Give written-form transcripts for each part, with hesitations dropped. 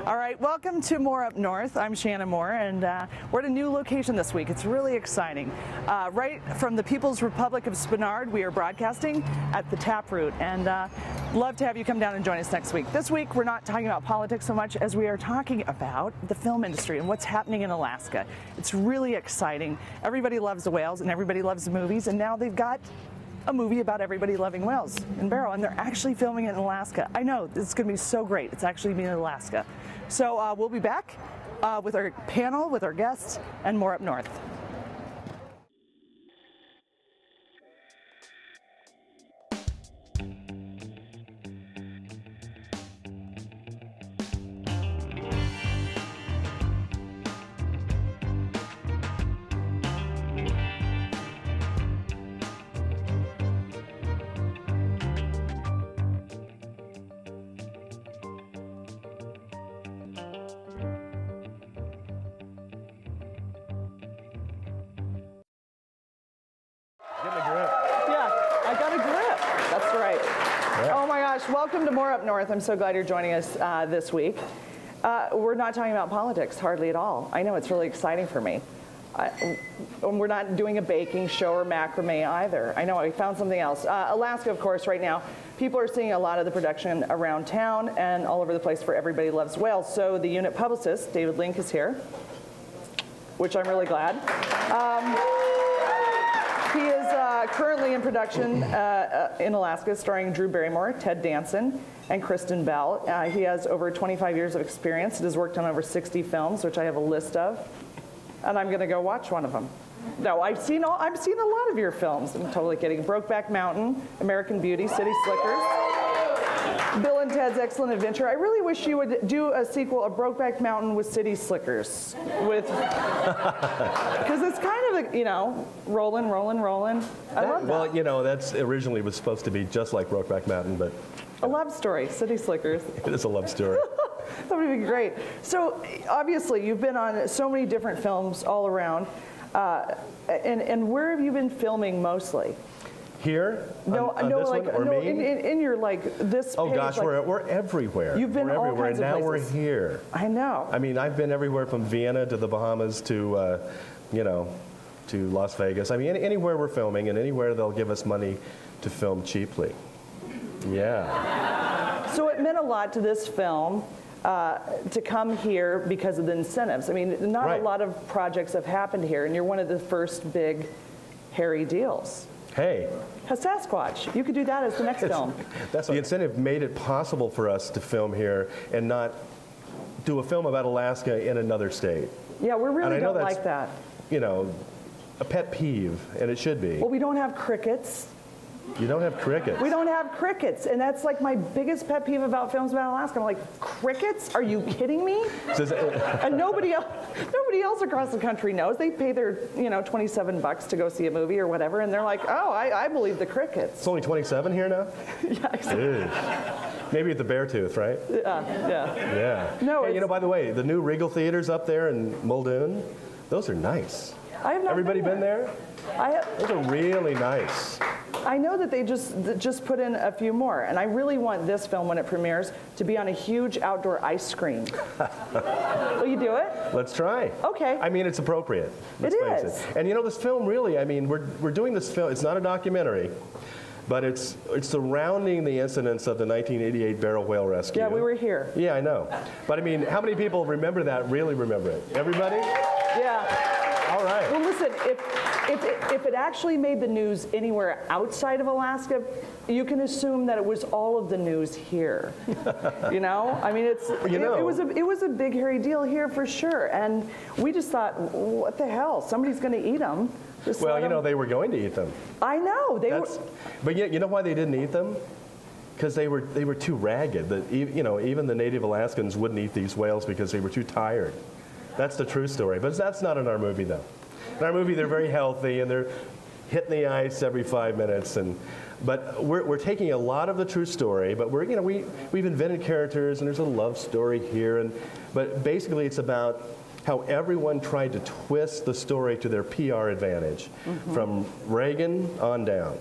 All right, welcome to More Up North. I'm Shannyn Moore, and we're at a new location this week. It's really exciting. Right from the People's Republic of Spenard, we are broadcasting at the Taproot, and love to have you come down and join us next week. This week, we're not talking about politics so much as we are talking about the film industry and what's happening in Alaska. It's really exciting. Everybody loves the whales, and everybody loves the movies, and now they've got a movie about everybody loving whales in Barrow, and they're actually filming it in Alaska. I know, it's going to be so great. It's actually being in Alaska. So we'll be back with our panel, with our guests, and more up north. Welcome to More Up North. I'm so glad you're joining us this week. We're not talking about politics hardly at all. I know, it's really exciting for me. We're not doing a baking show or macrame either. I know, I found something else. Alaska, of course, right now, people are seeing a lot of the production around town and all over the place for Everybody Loves Whales. So the Unit Publicist, David Linck, is here, which I'm really glad. He is currently in production in Alaska, starring Drew Barrymore, Ted Danson, and Kristen Bell. He has over 25 years of experience. He has worked on over 60 films, which I have a list of, and I'm going to go watch one of them. No, I've seen a lot of your films. I'm totally kidding. Brokeback Mountain, American Beauty, City Slickers, Bill and Ted's Excellent Adventure. I really wish you would do a sequel of Brokeback Mountain with City Slickers, because it's kind of a, you know, rolling. I love that. Well, you know, that's originally was supposed to be just like Brokeback Mountain, but a love story, City Slickers. It is a love story. That would be great. So obviously, you've been on so many different films all around, and where have you been filming mostly? Here? No, on no, this like one, or no, me? in your like this. Oh page, gosh, like, we're everywhere. You've been we're all everywhere, kinds and of now places. we're here. I know. I mean, I've been everywhere from Vienna to the Bahamas to, you know, to Las Vegas. I mean, anywhere we're filming, and anywhere they'll give us money to film cheaply. Yeah. So it meant a lot to this film to come here because of the incentives. I mean, not a lot of projects have happened here, and you're one of the first big, hairy deals. Hey. A Sasquatch. You could do that as the next film. The incentive made it possible for us to film here and not do a film about Alaska in another state. Yeah, we really don't like that. You know, a pet peeve, and it should be. Well, we don't have crickets. You don't have crickets. We don't have crickets, and that's like my biggest pet peeve about films about Alaska. I'm like, crickets? Are you kidding me? And nobody else across the country knows. They pay their, you know, $27 to go see a movie or whatever, and they're like, oh, I believe the crickets. It's only 27 here now? Yeah, exactly. Maybe at the Beartooth, right? Yeah. No, hey, you know, by the way, the new Regal Theaters up there in Muldoon, those are nice. I have not Everybody been there? Those are really nice. I know that they just put in a few more, and I really want this film, when it premieres, to be on a huge outdoor ice screen. Will you do it? Let's try. Okay. I mean, it's appropriate. It is. And you know, this film really, I mean, we're doing this film, it's not a documentary, but it's surrounding the incidents of the 1988 barrel whale rescue. Yeah, we were here. Yeah, I know. But I mean, how many people remember that, really remember it? Everybody? Yeah. All right. Well, listen, if it actually made the news anywhere outside of Alaska, you can assume that it was all of the news here. You know, I mean, it was a big hairy deal here for sure, and we just thought, what the hell? Somebody's going to eat them. Well, you know, they were going to eat them. I know they were. But you know why they didn't eat them? Because they were too ragged. That you know, even the native Alaskans wouldn't eat these whales because they were too tired. That's the true story, but that's not in our movie, though. In our movie, they're very healthy, and they're hitting the ice every 5 minutes. But we're taking a lot of the true story, but we've invented characters, and there's a love story here. But basically, it's about how everyone tried to twist the story to their PR advantage, from Reagan on down.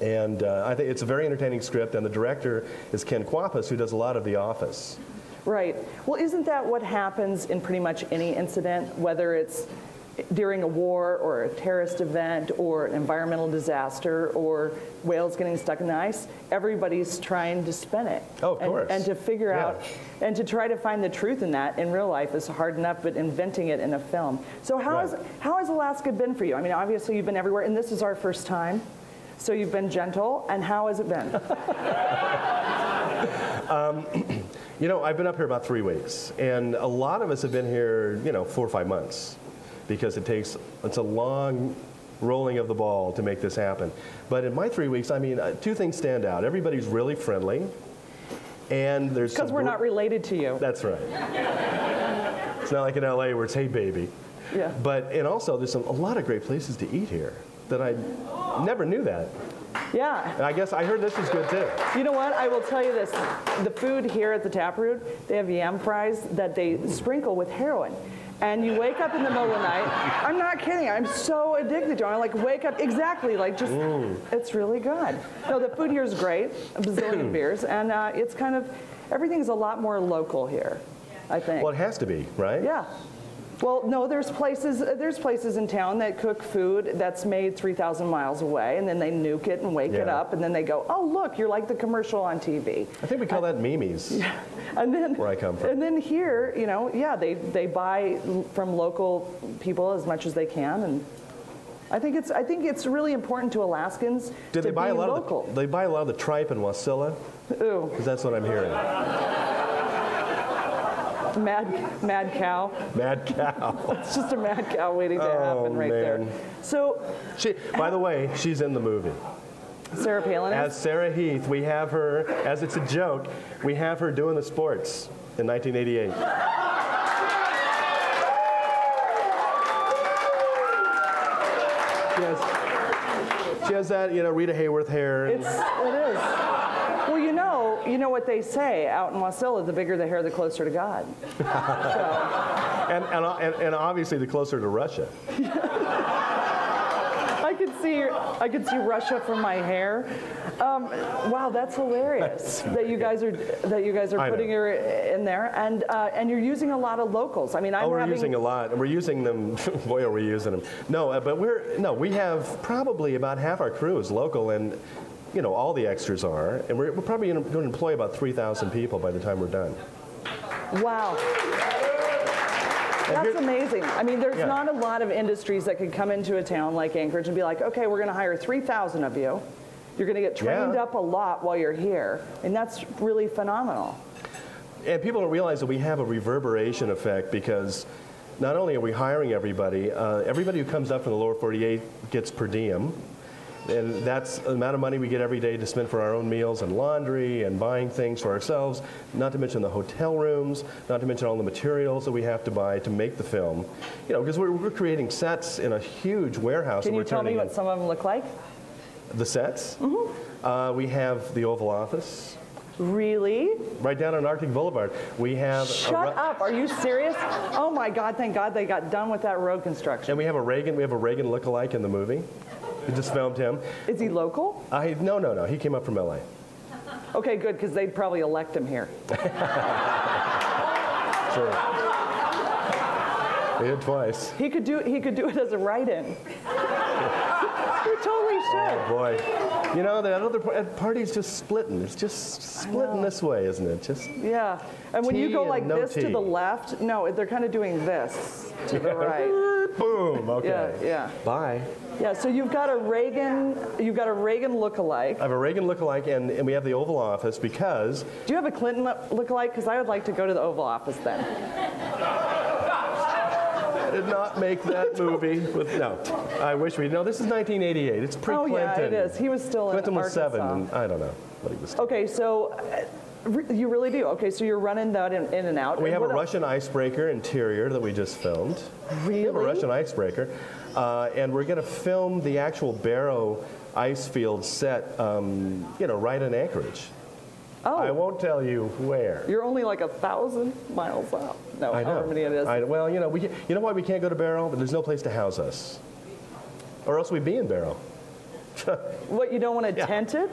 And I think it's a very entertaining script, and the director is Ken Kwapis, who does a lot of The Office. Right. Well, isn't that what happens in pretty much any incident, whether it's during a war or a terrorist event or an environmental disaster or whales getting stuck in the ice? Everybody's trying to spin it. Oh, of course. And to figure out, and to try to find the truth in that in real life is hard enough, but inventing it in a film. So how has Alaska been for you? I mean, obviously you've been everywhere, and this is our first time. So you've been gentle, and how has it been? You know, I've been up here about 3 weeks, and a lot of us have been here, 4 or 5 months, because it's a long rolling of the ball to make this happen. But in my 3 weeks, I mean, 2 things stand out. Everybody's really friendly, and there's because we're not related to you. That's right. It's not like in LA where it's, hey, baby. Yeah. And also, there's a lot of great places to eat here that I never knew that. Yeah. I guess I heard this is good too. You know what? I will tell you this. The food here at the Taproot, they have yam fries that they sprinkle with heroin. And you wake up in the middle of the night. I'm not kidding. I'm so addicted to it. I like wake up exactly like just. It's really good. No, the food here is great. A bazillion beers, and it's kind of everything's a lot more local here, I think. Well, it has to be, right? Yeah. Well, no, there's places in town that cook food that's made 3,000 miles away, and then they nuke it and wake it up, and then they go, oh, look, you're like the commercial on TV. I think we call that Mimi's, and then, where I come from. And then here, they buy from local people as much as they can, and I think it's really important to Alaskans to be local. They buy a lot of the tripe and wasilla? Ooh. Because that's what I'm hearing. Mad cow. Mad cow. It's just a mad cow waiting to happen right there. So, by the way, she's in the movie. Sarah Palin as Sarah Heath. We have her, as it's a joke, we have her doing the sports in 1988. She has that, Rita Hayworth hair. It is. Well, you know what they say out in Wasilla, the bigger the hair, the closer to God. And obviously the closer to Russia. I could see Russia from my hair. Wow, that's hilarious that you guys are putting her in there, and you're using a lot of locals. I mean, we're using a lot, and we're using them. Boy, are we using them? No, but we have probably about half our crew is local, and all the extras are, and we're probably going to employ about 3,000 people by the time we're done. Wow. That's amazing. I mean, there's not a lot of industries that could come into a town like Anchorage and be like, okay, we're going to hire 3,000 of you. You're going to get trained up a lot while you're here. And that's really phenomenal. And people don't realize that we have a reverberation effect, because not only are we hiring everybody who comes up from the lower 48 gets per diem. And that's the amount of money we get every day to spend for our own meals and laundry and buying things for ourselves, not to mention the hotel rooms, not to mention all the materials that we have to buy to make the film. Because we're creating sets in a huge warehouse. Can you tell me what some of them look like? The sets? Mm-hmm. We have the Oval Office. Really? Right down on Arctic Boulevard. We have... Shut up. Are you serious? Oh, my God. Thank God they got done with that road construction. And we have a Reagan lookalike in the movie. We just filmed him. Is he local? No. He came up from LA. Okay, good, because they'd probably elect him here. Sure. He did twice. He could do it as a write-in. You totally should. Oh boy. That other party's just splitting. It's just splitting this way, isn't it? Yeah. And when you go like this to the left, no, they're kind of doing this to the right. Boom. Okay. Yeah. Bye. Yeah, so you've got a Reagan lookalike. I have a Reagan lookalike, and we have the Oval Office because... Do you have a Clinton lookalike? Because I would like to go to the Oval Office then. I did not make that movie. No, I wish we... No, this is 1988. It's pre-Clinton. Oh, yeah, it is. He was still Clinton in Arkansas. was 7, and I don't know what he was doing. Okay, so... You really do. Okay, so you're running that in and out. We have a Russian icebreaker interior that we just filmed. Really? We have a Russian icebreaker. And we're going to film the actual Barrow ice field set, right in Anchorage. Oh. I won't tell you where. You're only like 1,000 miles out. No, I know. however many it is. Well, you know why we can't go to Barrow? But there's no place to house us. Or else we'd be in Barrow. What, you don't want to tent it?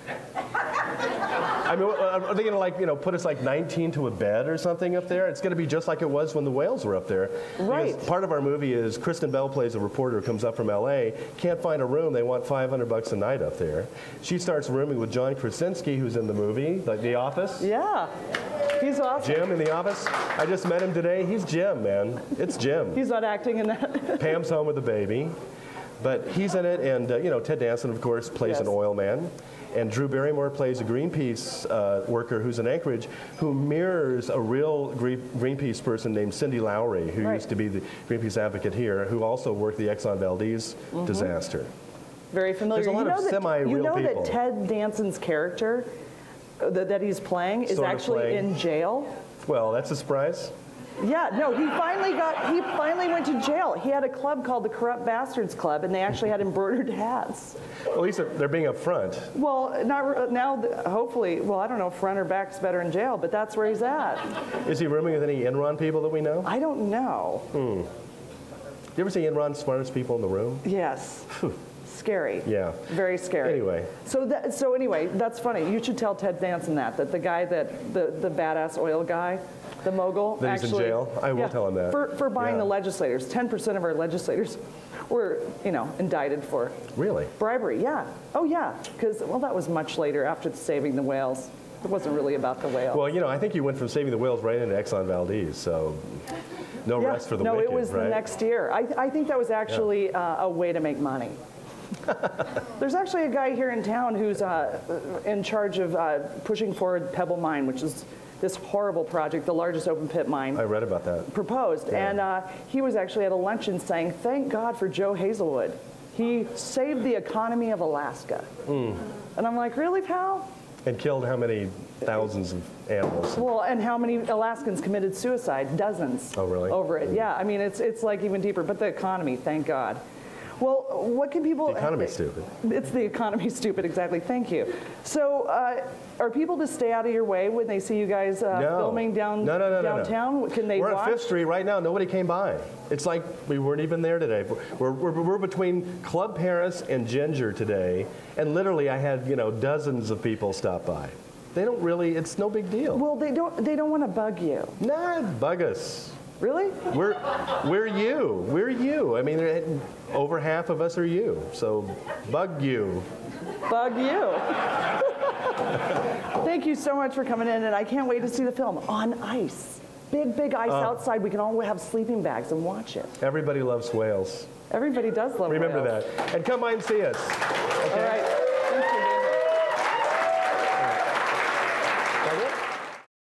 I mean, are they going to, like, you know, put us like 19 to a bed or something up there? It's going to be just like it was when the whales were up there. Right. Because part of our movie is Kristen Bell plays a reporter who comes up from L.A., can't find a room. They want $500 a night up there. She starts rooming with John Krasinski, who's in the movie, like The Office. Yeah. He's awesome. Jim in The Office. I just met him today. He's Jim, man. It's Jim. He's not acting in that. Pam's home with the baby. But he's in it, and, you know, Ted Danson, of course, plays an oil man. And Drew Barrymore plays a Greenpeace worker who's in Anchorage who mirrors a real Greenpeace person named Cindy Lowry, who used to be the Greenpeace advocate here, who also worked the Exxon Valdez disaster. Very familiar. There's a lot of semi-real people. You know that Ted Danson's character that he's playing is actually in jail? Well, that's a surprise. Yeah, no, he finally went to jail. He had a club called the Corrupt Bastards Club, and they actually had embroidered hats. At least they're being upfront. Well, now, hopefully, well, I don't know if front or back's better in jail, but that's where he's at. Is he rooming with any Enron people that we know? I don't know. You ever see Enron's smartest people in the room? Yes. Scary. Yeah. Very scary. Anyway. So anyway, that's funny. You should tell Ted Danson that the guy the badass oil guy, the mogul, that he's actually, in jail? I will tell him that. For buying the legislators. 10% of our legislators were, you know, indicted for bribery. Yeah. Oh, yeah. Because, well, that was much later after saving the whales. It wasn't really about the whales. Well, you know, I think you went from saving the whales right into Exxon Valdez, so no rest for the wicked, it was right? the next year. I think that was actually a way to make money. There's actually a guy here in town who's in charge of pushing forward Pebble Mine, which is this horrible project, the largest open pit mine. I read about that. Proposed. Yeah. And he was actually at a luncheon saying, thank God for Joe Hazelwood. He saved the economy of Alaska. And I'm like, really, pal? And killed how many thousands of animals? Well, and how many Alaskans committed suicide? Dozens. Oh, really? Over it. Yeah, I mean, it's like even deeper. But the economy, thank God. Well, what can people... The economy's stupid. It's the economy's stupid, exactly. Thank you. So, are people to stay out of your way when they see you guys filming downtown? No. Can they watch? We're on 5th Street right now. Nobody came by. It's like we weren't even there today. We're between Club Paris and Ginger today, and literally I had, you know, dozens of people stop by. They don't really... It's no big deal. Well, they don't want to bug you. Nah, bug us. Really? We're you. We're you. I mean, over half of us are you. So, bug you. Bug you. Thank you so much for coming in, and I can't wait to see the film on ice. Big ice outside. We can all have sleeping bags and watch it. Everybody loves whales. Everybody does love Remember whales. that. And come by and see us.